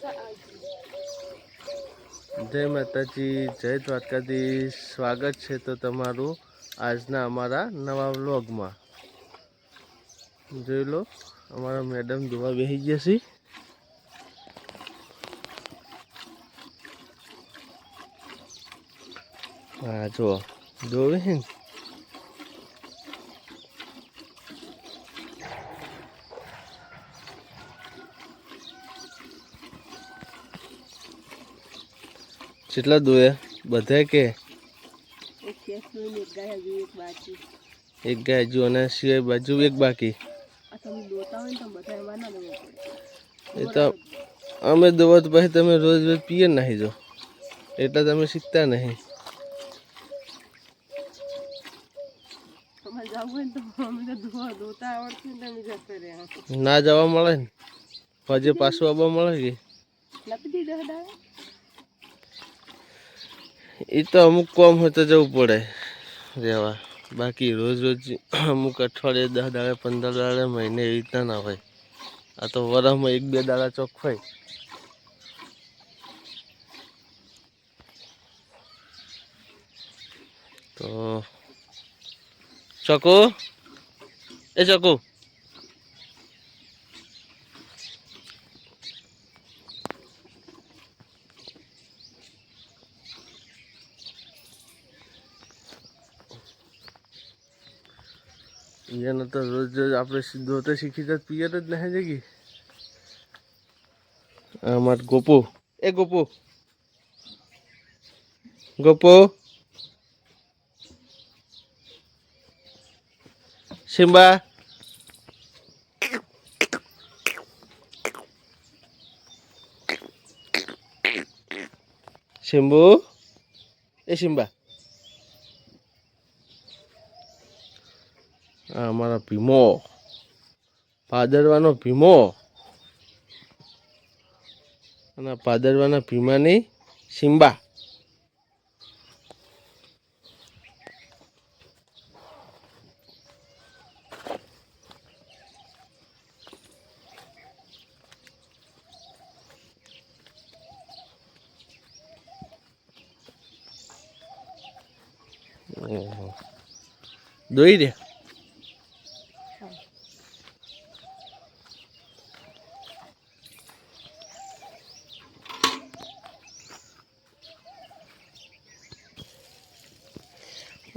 જય માતાજી, જય દ્વારકાધીશ. સ્વાગત છે તો તમારું આજના અમારા નવા વ્લોગમાં. જોઈ લો, અમારા મેડમ જોવા બેસી ગયા છે. હા જુઓ, જોવે છે ને. કેટલા દોયા બધા કે એક ગાય હજુ અને સિવાય બાજુ એક બાકી. એ તો અમે દોવો તો પછી તમે રોજ રોજ પીએ નહીં જો, એટલે તમે શીખતા નહીં. ના જવા મળે ને પછી પાછું આવવા મળે કે એ તો અમુક કોમ હોય તો જવું પડે રહેવા. બાકી રોજ રોજ અમુક અઠવાડિયે 10 દાડે 15 દાડે મહિને એવી રીતના ના હોય. આ તો વરસમાં 1-2 દાડા ચોખ્ખાઈ. તો ચકુ, એ ચકુ, એને તો રોજ રોજ આપણે દોતે શીખી તો પિયર જ નહીં જગી. અમાર ગોપુ, એ ગોપુ, ગોપુ, સિમ્બા, સિમ્બુ, એ સિમ્બા. આ અમારા ભીમો, ભાદરવાનો ભીમો, અને ભાદરવાના ભીમાની સિમ્બા. દોઈ દે.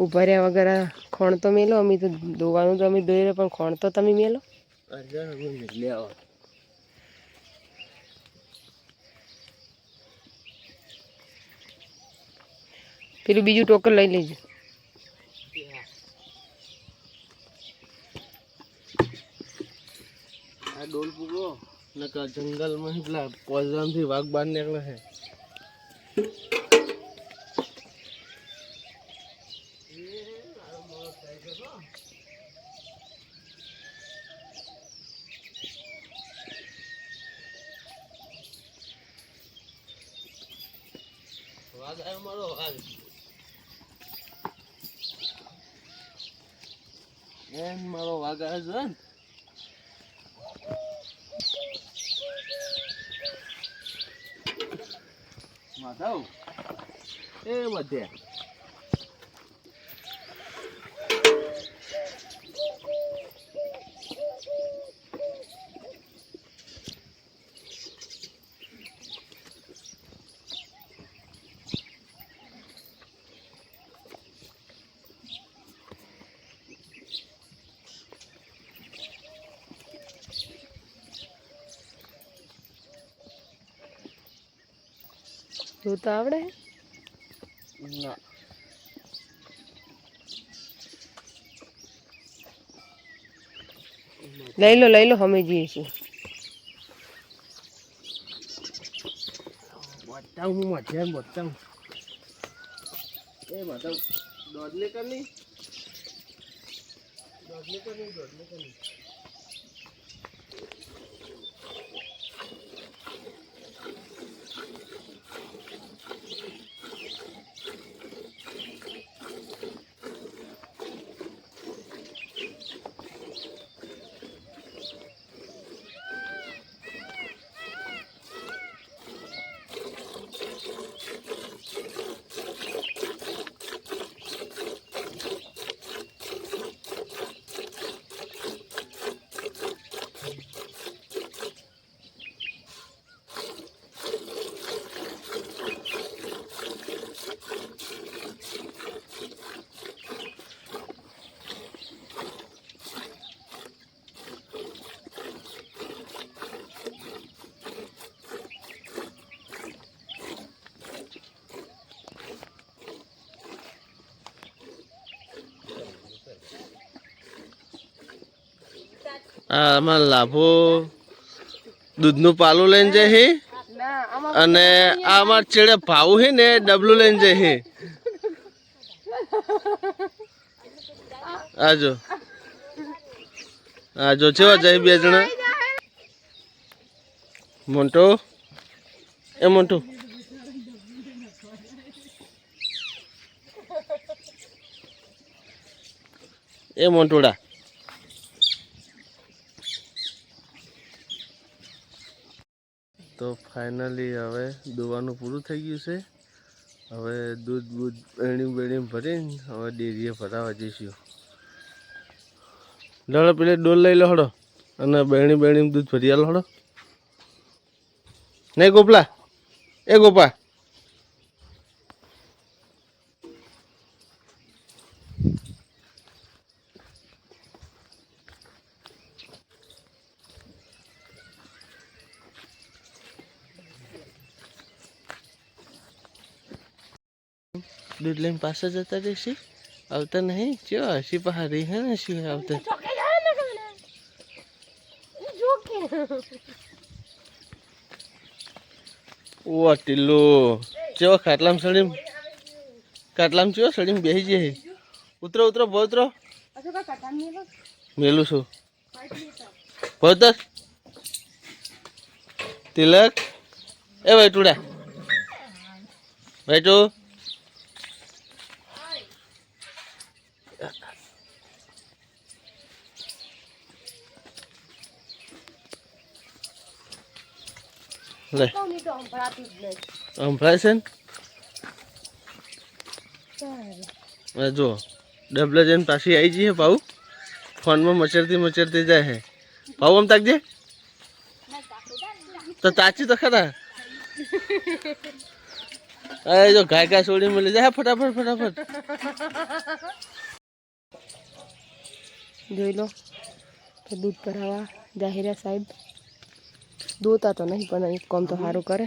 ઉભા રહ્યા વગર ખોણ તો મેલો. અમે તો દોવાનું તો અમે દોઈ રહ્યા, પણ ખોણ તો તમે મેલો. પેલું બીજું ટોકર લઈ લેજો. આ ડોલ પૂગો નકા જંગલમાં પેલા પોજરામથી વાઘ બહાર નીકળે છે. વાઘ આવ્યો મારો વાઘ. એમ મારો વાઘ આવ્યો છે ને. માધવ, એ મધ્ય તું તો આવડે ના. લઈ લો અમે જઈએ છીએ. બતાવું હું મધ્યા બતાવું. એ માધવ દોડને કરની આમાં લાભો દૂધનું પાલું લઈને જાય છે અને આ અમાર ચેડે ભાવું છે ને ડબલું લઈને જાય છે. આજો આજો ચેવા જાય બે જણા. મોન્ટો એ મોન્ટો એ મોન્ટોડા તો ફાઇનલી હવે દોવાનું પૂરું થઈ ગયું છે. હવે દૂધ બૂધ બેણી ભરીને હવે ડેરીએ ભરાવા જઈશું. લડો પેલે ડોલ લઈ લો હડો અને બેણી દૂધ ભરી આલો હડો. નહીં ગોપલા એ ગોપા દૂધ લઈને પાછા જતા રહેશે. આવતા નહીં ચો હસી પહાડી હે ને શું આવતા. ઓ ટીલો ચેવો ખાટલામ ચેવો સડીમ બેસી જાય. ઉતરો ઉતરો બહુ ઉતરો મેલું છું બહુતર તિલક એ ભાઈટુડા ભાઈટુ લે સંભળાય છે ને જો ડબલે જઈને પાછી આવી જઈએ. ભાવ ફોનમાં મચરતી જાય છે. ભાવ આમ તાકજે તો તાચી તો ખરા. અરે જો ગાય છોડી મળી જાય ફટાફટ જોઈ લો તો દૂધ ભરાવા જાહેરા સાહેબ દોતા તો નહીં પણ એક કામ તો સારું કરે.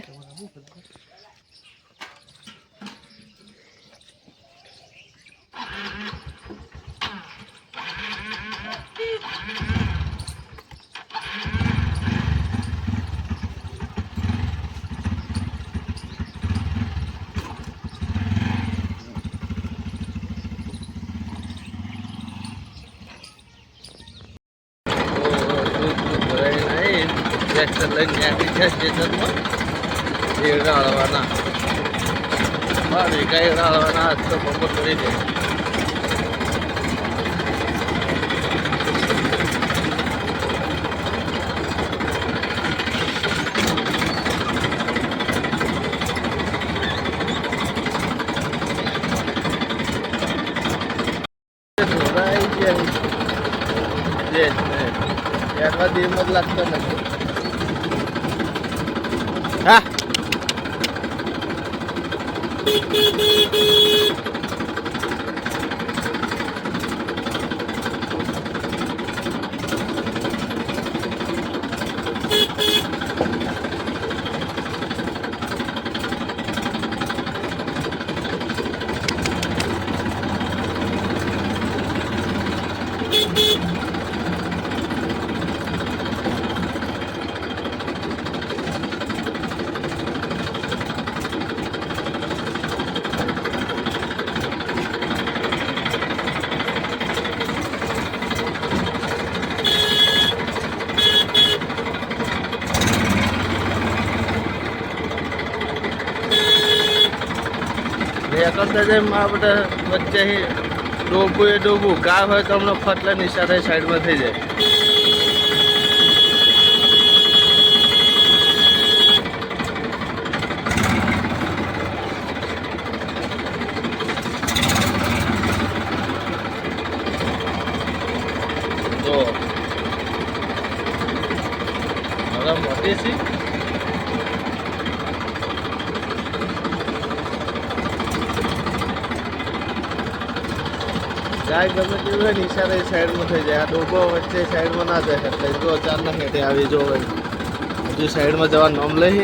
ટ્રેક્ટર લઈને આપી છે સ્ટેશનમાં એડા હળવાના કઈ એડા હળવાના આજ તો બપોર કરી દે. ત્યારબાદ એમ જ લાગતો નથી. હા કરતા જાય આ બધા વચ્ચે ડોબું એ ડોબું ગા હોય તો હમણાં ફટલા નિશાળે સાઈડમાં થઈ જાય. તો હવે મોટી છે ગાય ગમે તેવી હોય નિશાળે સાઈડમાં થઈ જાય. આ ડોબો વચ્ચે સાઈડમાં ના જાય એટલે જો અચાનક હેઠે આવી જો હજુ સાઈડમાં જવા નામ લઈ